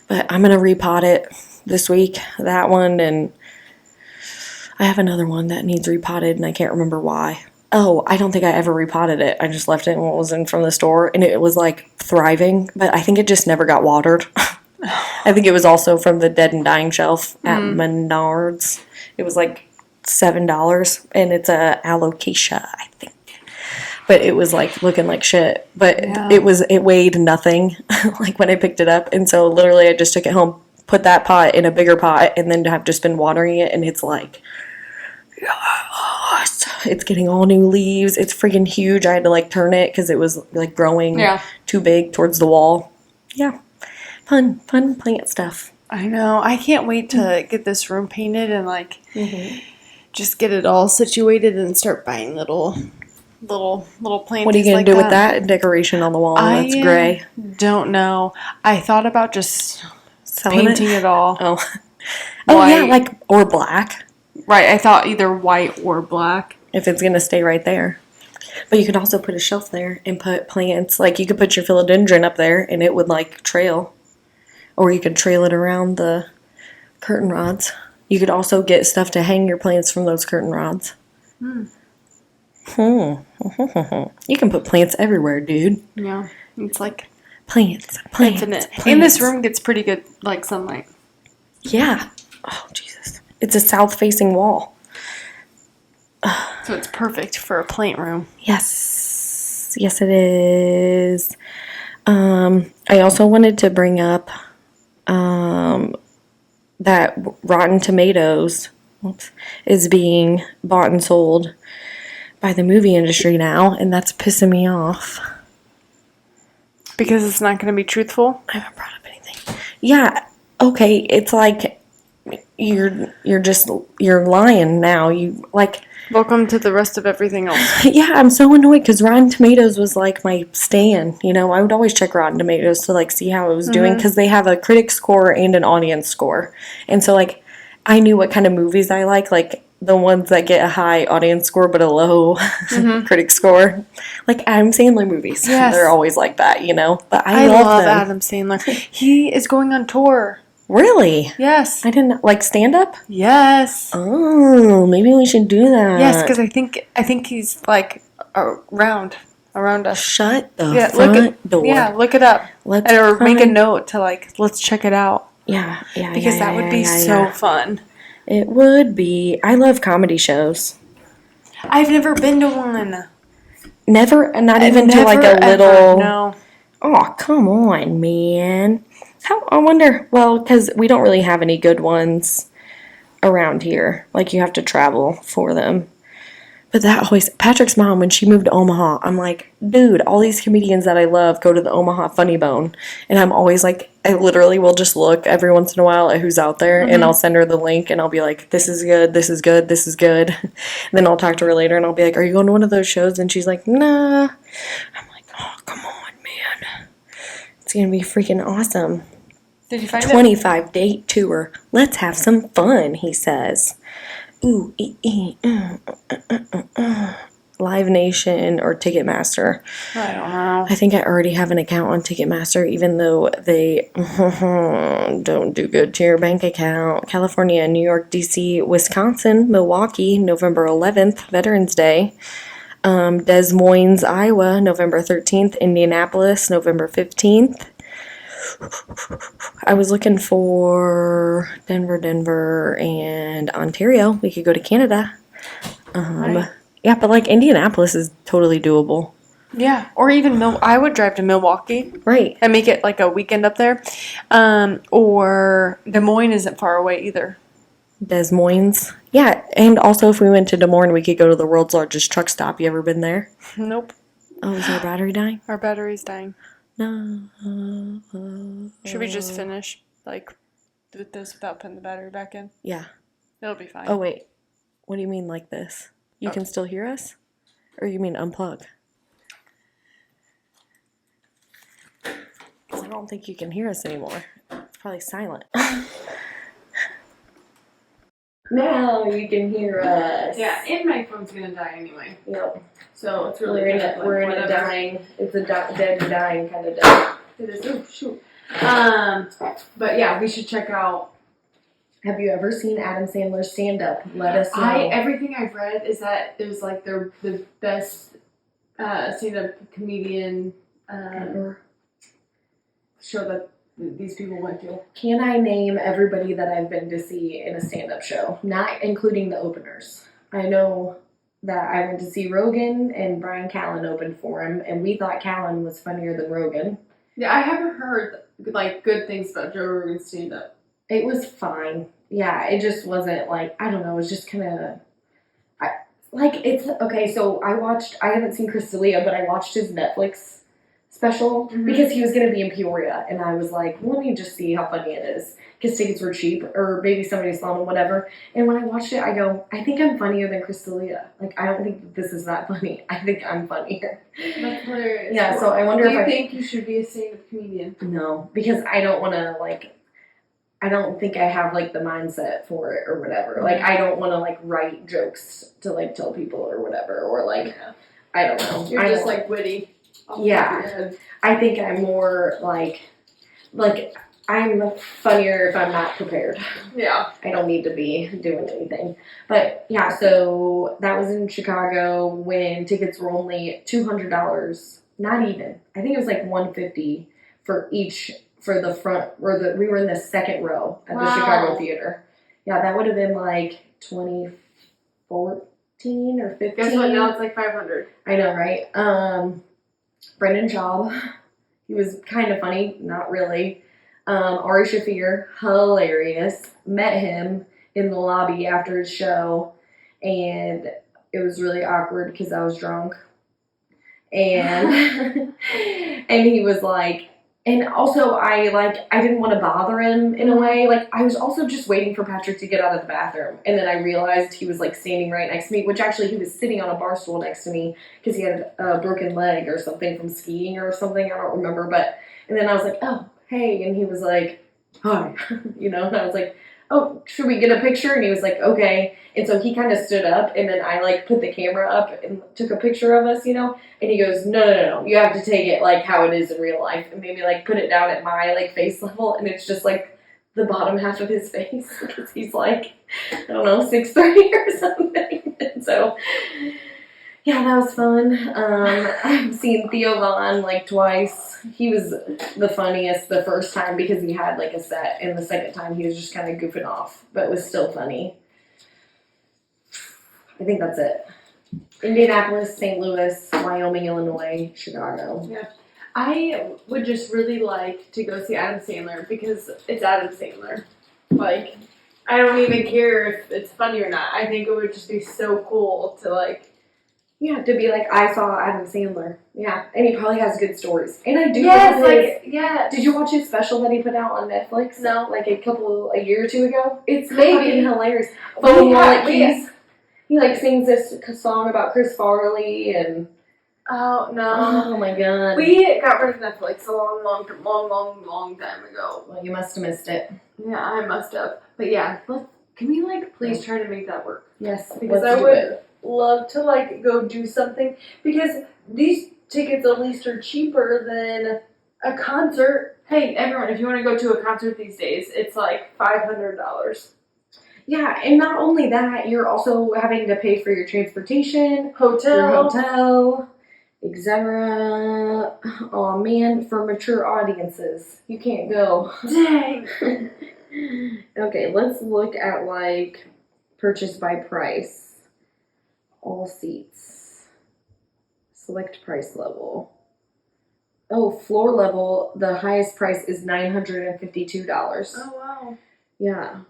[SPEAKER 3] but I'm gonna repot it this week. That one, and I have another one that needs repotted, and I can't remember why. Oh, I don't think I ever repotted it. I just left it in what was in from the store, and it was like thriving, but I think it just never got watered. I think it was also from the dead and dying shelf at Menards. It was like $7, and it's a alocasia, I think. But it was like looking like shit. But
[SPEAKER 1] Yeah.
[SPEAKER 3] it weighed nothing, like when I picked it up, and so literally I just took it home, put that pot in a bigger pot, and then have just been watering it, and it's like, it's getting all new leaves. It's freaking huge. I had to like turn it because it was like growing too big towards the wall. Yeah, fun plant stuff.
[SPEAKER 1] I know. I can't wait to get this room painted and like just get it all situated and start buying little plants.
[SPEAKER 3] What are you gonna do with that decoration on the wall? That's gray.
[SPEAKER 1] Don't know. I thought about just
[SPEAKER 3] Selling
[SPEAKER 1] painting it all.
[SPEAKER 3] Oh, oh yeah,
[SPEAKER 1] White.
[SPEAKER 3] like or black
[SPEAKER 1] Right. I thought either white or black.
[SPEAKER 3] if it's gonna stay right there. But you could also put a shelf there and put plants. Like you could put your philodendron up there and it would like trail. Or you could trail it around the curtain rods. You could also get stuff to hang your plants from those curtain rods. You can put plants everywhere, dude.
[SPEAKER 1] Yeah. It's like
[SPEAKER 3] Plants.
[SPEAKER 1] infinite. And this room gets pretty good like sunlight.
[SPEAKER 3] Yeah. Oh, Jesus. It's a south-facing wall.
[SPEAKER 1] So it's perfect for a plant room.
[SPEAKER 3] Yes. Yes, it is. I also wanted to bring up that Rotten Tomatoes is being bought and sold by the movie industry now, and that's pissing me off.
[SPEAKER 1] Because it's not going to be truthful.
[SPEAKER 3] I haven't brought up anything. Yeah, okay, it's like you're lying now. You like
[SPEAKER 1] Welcome to the rest of everything else.
[SPEAKER 3] yeah, I'm so annoyed because Rotten Tomatoes was like my stan. You know, I would always check Rotten Tomatoes to like see how it was doing because they have a critic score and an audience score. And so like I knew what kind of movies I like the ones that get a high audience score but a low critic score. Like Adam Sandler movies.
[SPEAKER 1] Yes.
[SPEAKER 3] They're always like that, you know? But
[SPEAKER 1] I love
[SPEAKER 3] them.
[SPEAKER 1] Adam Sandler. He is going on tour.
[SPEAKER 3] Really?
[SPEAKER 1] Yes.
[SPEAKER 3] I didn't like stand up?
[SPEAKER 1] Yes.
[SPEAKER 3] Oh, maybe we should do that.
[SPEAKER 1] Yes, because I think he's like around us.
[SPEAKER 3] Shut the
[SPEAKER 1] front
[SPEAKER 3] door.
[SPEAKER 1] Yeah, look it up. Or make a note to like, let's check it out.
[SPEAKER 3] Yeah.
[SPEAKER 1] Because that would be so fun.
[SPEAKER 3] It would be. I love comedy shows.
[SPEAKER 1] I've never been to one.
[SPEAKER 3] Never, not even to like a little.
[SPEAKER 1] Ever, no.
[SPEAKER 3] Oh, come on, man. I wonder. Well, because we don't really have any good ones around here. Like you have to travel for them. But that always, Patrick's mom, when she moved to Omaha, I'm like, dude, all these comedians that I love go to the Omaha Funny Bone. And I'm always like, I literally will just look every once in a while at who's out there, and I'll send her the link, and I'll be like, this is good, this is good, this is good. And then I'll talk to her later, and I'll be like, are you going to one of those shows? And she's like, nah. I'm like, oh, come on, man. It's going to be freaking awesome.
[SPEAKER 1] Did you find it?
[SPEAKER 3] 25-date tour. Let's have some fun, he says. Ooh, Live Nation or Ticketmaster.
[SPEAKER 1] I don't know.
[SPEAKER 3] I think I already have an account on Ticketmaster, even though they don't do good to your bank account. California, New York, D.C., Wisconsin, Milwaukee, November 11th, Veterans Day. Des Moines, Iowa, November 13th. Indianapolis, November 15th. I was looking for Denver, and Ontario. We could go to Canada.
[SPEAKER 1] Right.
[SPEAKER 3] Yeah, but like Indianapolis is totally doable.
[SPEAKER 1] Yeah, or even I would drive to Milwaukee.
[SPEAKER 3] Right.
[SPEAKER 1] And make it like a weekend up there. Or Des Moines isn't far away either.
[SPEAKER 3] Des Moines. Yeah, and also if we went to Des Moines, we could go to the world's largest truck stop. You ever been there?
[SPEAKER 1] Nope.
[SPEAKER 3] Oh, is our battery dying?
[SPEAKER 1] Our battery's dying.
[SPEAKER 3] No.
[SPEAKER 1] Should we just finish like with this without putting the battery back in?
[SPEAKER 3] Yeah.
[SPEAKER 1] It'll be fine.
[SPEAKER 3] Oh, wait. What do you mean like this? You can still hear us? Or you mean unplug? Because I don't think you can hear us anymore. It's probably silent. Now you can hear us.
[SPEAKER 1] Yeah, and my phone's gonna die anyway.
[SPEAKER 3] Yep.
[SPEAKER 1] So it's really
[SPEAKER 3] We're in a dying. It's a dead dying kind of death.
[SPEAKER 1] It is. Oh shoot. But yeah, we should check out.
[SPEAKER 3] Have you ever seen Adam Sandler's stand up? Let us know.
[SPEAKER 1] Everything I've read is that it was like the best stand up comedian show that these people went to.
[SPEAKER 3] Can I name everybody that I've been to see in a stand up show? Not including the openers. I know that I went to see Rogan and Brian Callen opened for him, and we thought Callen was funnier than Rogan.
[SPEAKER 1] Yeah, I haven't heard like good things about Joe Rogan's stand up.
[SPEAKER 3] It was fine. Yeah, it just wasn't like, I don't know, it was just kind of, it's, okay, so I haven't seen Chris D'Elia, but I watched his Netflix special because he was going to be in Peoria, and I was like, well, let me just see how funny it is, because tickets were cheap, or maybe somebody's saw them, whatever, and when I watched it, I go, I think I'm funnier than Chris D'Elia. Like, I don't think that this is that funny. I think I'm funnier.
[SPEAKER 1] That's hilarious.
[SPEAKER 3] Yeah, so I wonder
[SPEAKER 1] Do you think you should be a stand-up comedian?
[SPEAKER 3] No, because I don't want to, like, I don't think I have, like, the mindset for it or whatever. Like, I don't want to, like, write jokes to, like, tell people or whatever. Or, like, I don't know.
[SPEAKER 1] You're just, like, witty.
[SPEAKER 3] Yeah. I think I'm more, like, I'm funnier if I'm not prepared.
[SPEAKER 1] Yeah.
[SPEAKER 3] I don't need to be doing anything. But, yeah, so that was in Chicago when tickets were only $200. Not even. I think it was, like, $150 for each... for the front, we were in the second row at the Chicago Theater. Yeah, that would have been like 2014 or 15.
[SPEAKER 1] Guess what? Now it's like 500.
[SPEAKER 3] I know, right? Brendan Schaub, he was kind of funny, not really. Ari Shaffir, hilarious. Met him in the lobby after his show, and it was really awkward because I was drunk. And and he was like, and also, I didn't want to bother him in a way. Like, I was also just waiting for Patrick to get out of the bathroom. And then I realized he was, like, standing right next to me, which actually he was sitting on a bar stool next to me because he had a broken leg or something from skiing or something. I don't remember. And then I was like, oh, hey. And he was like, hi. You know, and I was like, oh, should we get a picture? And he was like, okay. And so he kind of stood up, and then I like put the camera up and took a picture of us, And he goes, no, you have to take it like how it is in real life, and maybe like put it down at my like face level, and it's just like the bottom half of his face because he's like, I don't know, 6'3" or something. And so, yeah, that was fun. I've seen Theo Vaughn like twice. He was the funniest the first time because he had like a set, and the second time he was just kind of goofing off, but it was still funny. I think that's it. Indianapolis, St. Louis, Wyoming, Illinois, Chicago.
[SPEAKER 1] Yeah. I would just really like to go see Adam Sandler because it's Adam Sandler. Like, I don't even care if it's funny or not. I think it would just be so cool to like...
[SPEAKER 3] Yeah, to be like, I saw Adam Sandler. Yeah, and he probably has good stories. And I do
[SPEAKER 1] yes,
[SPEAKER 3] love his...
[SPEAKER 1] like, yeah.
[SPEAKER 3] Did you watch his special that he put out on Netflix?
[SPEAKER 1] No.
[SPEAKER 3] Like a year or two ago? It's
[SPEAKER 1] Maybe.
[SPEAKER 3] fucking hilarious. Phone Wallet Keys. He like sings this song about Chris Farley and...
[SPEAKER 1] Oh, no.
[SPEAKER 3] Oh my god.
[SPEAKER 1] We got rid of Netflix a long time ago.
[SPEAKER 3] Well, you must have missed it.
[SPEAKER 1] Yeah, I must have. But yeah, can we like please try to make that work?
[SPEAKER 3] Yes,
[SPEAKER 1] because I would love to like go do something because these tickets at least are cheaper than a concert. Hey, everyone, if you want to go to a concert these days, it's like $500.
[SPEAKER 3] Yeah, and not only that, you're also having to pay for your transportation,
[SPEAKER 1] hotel,
[SPEAKER 3] your hotel, etc. Oh man, for mature audiences, you can't go.
[SPEAKER 1] Dang.
[SPEAKER 3] Okay, let's look at like purchase by price. All seats. Select price level. Oh, floor level, the highest price is $952.
[SPEAKER 1] Oh wow.
[SPEAKER 3] Yeah.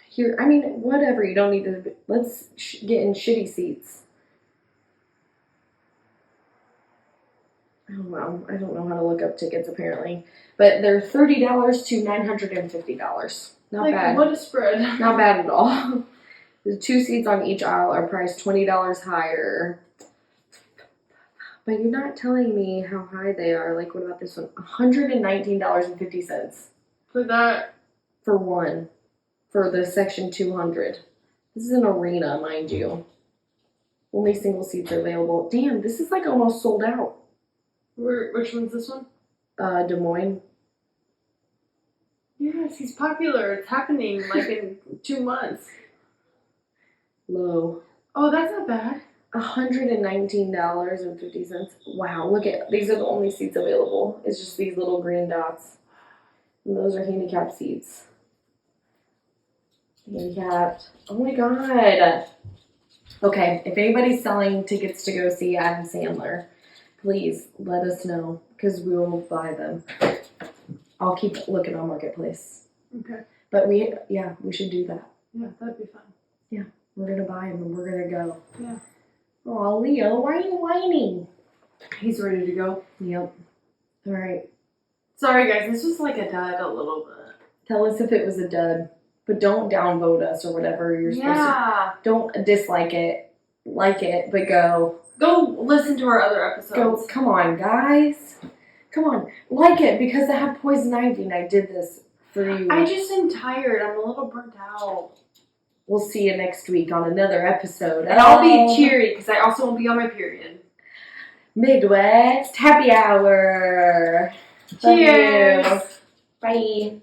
[SPEAKER 3] Here, I mean, whatever. You don't need to. Let's get in shitty seats. Oh wow, I don't know how to look up tickets apparently, but they're $30 to $950. Not
[SPEAKER 1] like,
[SPEAKER 3] bad.
[SPEAKER 1] What a spread.
[SPEAKER 3] Not bad at all. The 2 seats on each aisle are priced $20 higher. But you're not telling me how high they are. Like, what about this one? $119.50
[SPEAKER 1] For that.
[SPEAKER 3] for one. For the section 200. This is an arena, mind you. Only single seats are available. Damn, this is like almost sold out.
[SPEAKER 1] Which one's this one?
[SPEAKER 3] Des Moines.
[SPEAKER 1] Yes, he's popular. It's happening like in 2 months.
[SPEAKER 3] Low.
[SPEAKER 1] Oh, that's not bad.
[SPEAKER 3] $119.50. Wow, look at these are the only seats available. It's just these little green dots. And those are handicapped seats. Handicapped. Oh my god. Okay, if anybody's selling tickets to go see Adam Sandler, please let us know because we will buy them. I'll keep looking on Marketplace.
[SPEAKER 1] Okay.
[SPEAKER 3] But we should do that.
[SPEAKER 1] Yeah, that'd be fun.
[SPEAKER 3] Yeah, we're gonna buy them and we're gonna go.
[SPEAKER 1] Yeah.
[SPEAKER 3] Oh, Leo, why are you whining?
[SPEAKER 1] He's ready to go.
[SPEAKER 3] Yep. All right.
[SPEAKER 1] Sorry, guys. This was like a dud a little bit.
[SPEAKER 3] Tell us if it was a dud. But don't downvote us or whatever you're supposed to. Don't dislike it. Like it, but go.
[SPEAKER 1] Go listen to our other episodes.
[SPEAKER 3] Go. Come on, guys. Come on. Like it because I have poison ivy and I did this for you.
[SPEAKER 1] I just am tired. I'm a little burnt out.
[SPEAKER 3] We'll see you next week on another episode.
[SPEAKER 1] And I'll be cheery because I also won't be on my period.
[SPEAKER 3] Midwest Happy Hour.
[SPEAKER 1] Cheers.
[SPEAKER 3] Bye.